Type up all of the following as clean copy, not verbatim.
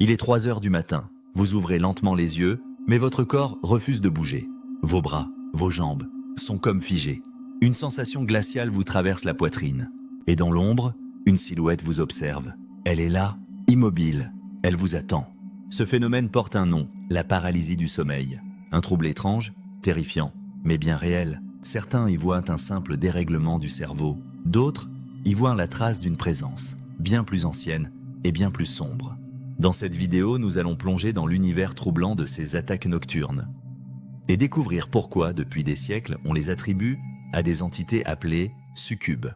Il est 3 heures du matin. Vous ouvrez lentement les yeux, mais votre corps refuse de bouger. Vos bras, vos jambes sont comme figés. Une sensation glaciale vous traverse la poitrine. Et dans l'ombre, une silhouette vous observe. Elle est là, immobile. Elle vous attend. Ce phénomène porte un nom, la paralysie du sommeil. Un trouble étrange, terrifiant, mais bien réel. Certains y voient un simple dérèglement du cerveau. D'autres y voient la trace d'une présence, bien plus ancienne et bien plus sombre. Dans cette vidéo, nous allons plonger dans l'univers troublant de ces attaques nocturnes et découvrir pourquoi, depuis des siècles, on les attribue à des entités appelées succubes.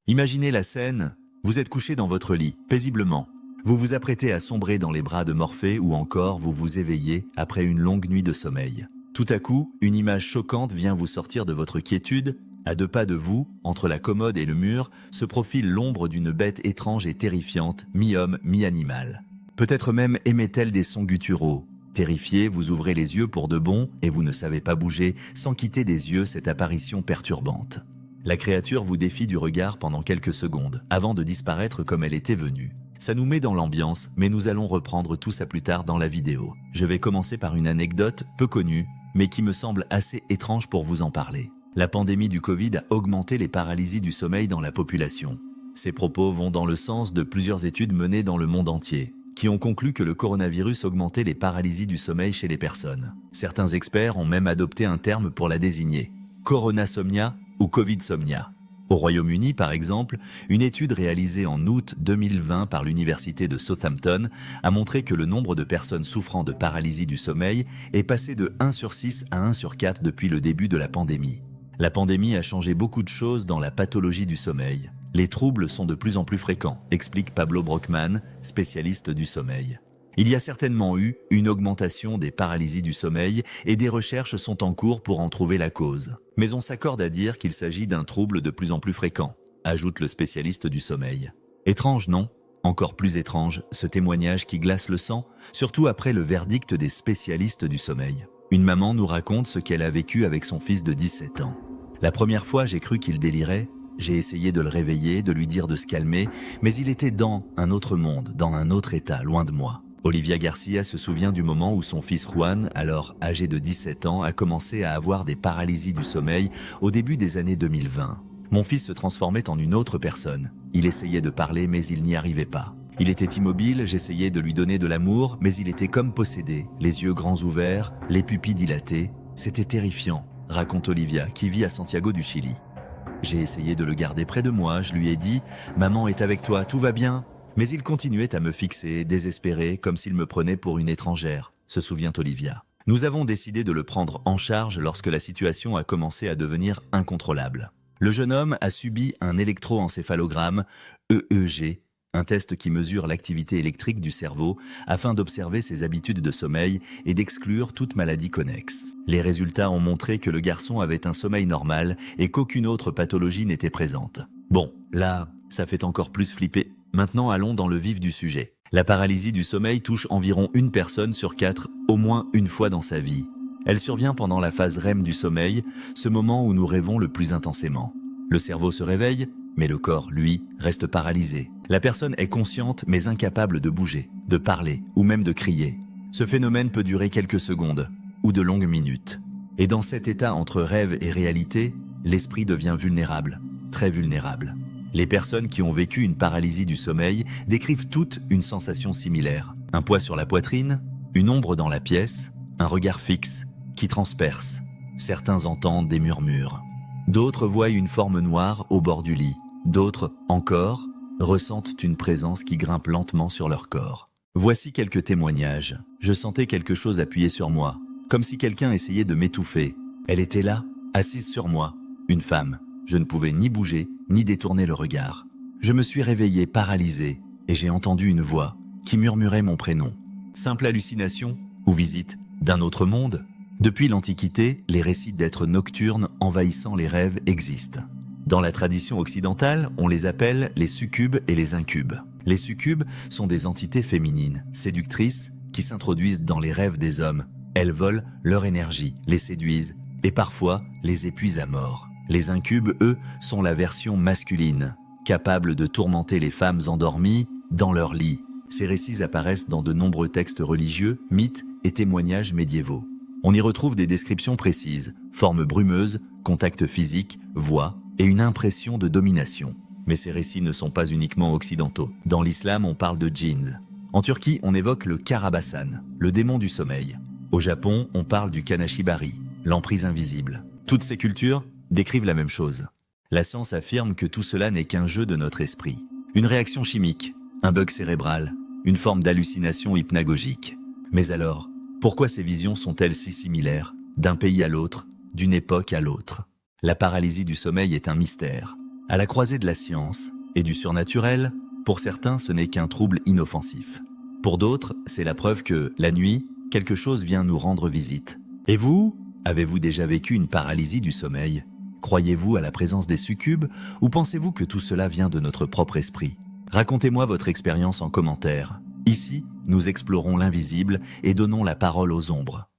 Imaginez la scène, vous êtes couché dans votre lit, paisiblement. Vous vous apprêtez à sombrer dans les bras de Morphée ou encore vous vous éveillez après une longue nuit de sommeil. Tout à coup, une image choquante vient vous sortir de votre quiétude. À 2 pas de vous, entre la commode et le mur, se profile l'ombre d'une bête étrange et terrifiante, mi-homme, mi-animal. Peut-être même émet-elle des sons gutturaux. Terrifié, vous ouvrez les yeux pour de bon et vous ne savez pas bouger sans quitter des yeux cette apparition perturbante. La créature vous défie du regard pendant quelques secondes, avant de disparaître comme elle était venue. Ça nous met dans l'ambiance, mais nous allons reprendre tout ça plus tard dans la vidéo. Je vais commencer par une anecdote peu connue, mais qui me semble assez étrange pour vous en parler. La pandémie du Covid a augmenté les paralysies du sommeil dans la population. Ces propos vont dans le sens de plusieurs études menées dans le monde entier, qui ont conclu que le coronavirus augmentait les paralysies du sommeil chez les personnes. Certains experts ont même adopté un terme pour la désigner, coronasomnia ou covidsomnia. Au Royaume-Uni, par exemple, une étude réalisée en août 2020 par l'université de Southampton a montré que le nombre de personnes souffrant de paralysie du sommeil est passé de 1 sur 6 à 1 sur 4 depuis le début de la pandémie. La pandémie a changé beaucoup de choses dans la pathologie du sommeil. Les troubles sont de plus en plus fréquents, explique Pablo Brockman, spécialiste du sommeil. Il y a certainement eu une augmentation des paralysies du sommeil et des recherches sont en cours pour en trouver la cause. Mais on s'accorde à dire qu'il s'agit d'un trouble de plus en plus fréquent, ajoute le spécialiste du sommeil. Étrange, non ? Encore plus étrange, ce témoignage qui glace le sang, surtout après le verdict des spécialistes du sommeil. Une maman nous raconte ce qu'elle a vécu avec son fils de 17 ans. La première fois, j'ai cru qu'il délirait. J'ai essayé de le réveiller, de lui dire de se calmer, mais il était dans un autre monde, dans un autre état, loin de moi. Olivia Garcia se souvient du moment où son fils Juan, alors âgé de 17 ans, a commencé à avoir des paralysies du sommeil au début des années 2020. Mon fils se transformait en une autre personne. Il essayait de parler, mais il n'y arrivait pas. Il était immobile, j'essayais de lui donner de l'amour, mais il était comme possédé, les yeux grands ouverts, les pupilles dilatées. C'était terrifiant, raconte Olivia, qui vit à Santiago du Chili. J'ai essayé de le garder près de moi, je lui ai dit « Maman est avec toi, tout va bien ?» Mais il continuait à me fixer, désespéré, comme s'il me prenait pour une étrangère, se souvient Olivia. Nous avons décidé de le prendre en charge lorsque la situation a commencé à devenir incontrôlable. Le jeune homme a subi un électroencéphalogramme, EEG, un test qui mesure l'activité électrique du cerveau afin d'observer ses habitudes de sommeil et d'exclure toute maladie connexe. Les résultats ont montré que le garçon avait un sommeil normal et qu'aucune autre pathologie n'était présente. Bon, là, ça fait encore plus flipper. Maintenant, allons dans le vif du sujet. La paralysie du sommeil touche environ une personne sur 4, au moins une fois dans sa vie. Elle survient pendant la phase REM du sommeil, ce moment où nous rêvons le plus intensément. Le cerveau se réveille, mais le corps, lui, reste paralysé. La personne est consciente mais incapable de bouger, de parler ou même de crier. Ce phénomène peut durer quelques secondes ou de longues minutes. Et dans cet état entre rêve et réalité, l'esprit devient vulnérable, très vulnérable. Les personnes qui ont vécu une paralysie du sommeil décrivent toutes une sensation similaire. Un poids sur la poitrine, une ombre dans la pièce, un regard fixe qui transperce. Certains entendent des murmures. D'autres voient une forme noire au bord du lit. D'autres, encore, ressentent une présence qui grimpe lentement sur leur corps. Voici quelques témoignages. Je sentais quelque chose appuyer sur moi, comme si quelqu'un essayait de m'étouffer. Elle était là, assise sur moi, une femme. Je ne pouvais ni bouger, ni détourner le regard. Je me suis réveillé paralysé et j'ai entendu une voix qui murmurait mon prénom. Simple hallucination ou visite d'un autre monde ? Depuis l'Antiquité, les récits d'êtres nocturnes envahissant les rêves existent. Dans la tradition occidentale, on les appelle les succubes et les incubes. Les succubes sont des entités féminines, séductrices, qui s'introduisent dans les rêves des hommes. Elles volent leur énergie, les séduisent et parfois les épuisent à mort. Les incubes, eux, sont la version masculine, capable de tourmenter les femmes endormies dans leur lit. Ces récits apparaissent dans de nombreux textes religieux, mythes et témoignages médiévaux. On y retrouve des descriptions précises, formes brumeuses, contacts physiques, voix et une impression de domination. Mais ces récits ne sont pas uniquement occidentaux. Dans l'islam, on parle de djinns. En Turquie, on évoque le Karabasan, le démon du sommeil. Au Japon, on parle du Kanashibari, l'emprise invisible. Toutes ces cultures décrivent la même chose. La science affirme que tout cela n'est qu'un jeu de notre esprit. Une réaction chimique, un bug cérébral, une forme d'hallucination hypnagogique. Mais alors, pourquoi ces visions sont-elles si similaires, d'un pays à l'autre, d'une époque à l'autre? La paralysie du sommeil est un mystère. À la croisée de la science et du surnaturel, pour certains, ce n'est qu'un trouble inoffensif. Pour d'autres, c'est la preuve que, la nuit, quelque chose vient nous rendre visite. Et vous, avez-vous déjà vécu une paralysie du sommeil? Croyez-vous à la présence des succubes ou pensez-vous que tout cela vient de notre propre esprit? Racontez-moi votre expérience en commentaire. Ici, nous explorons l'invisible et donnons la parole aux ombres.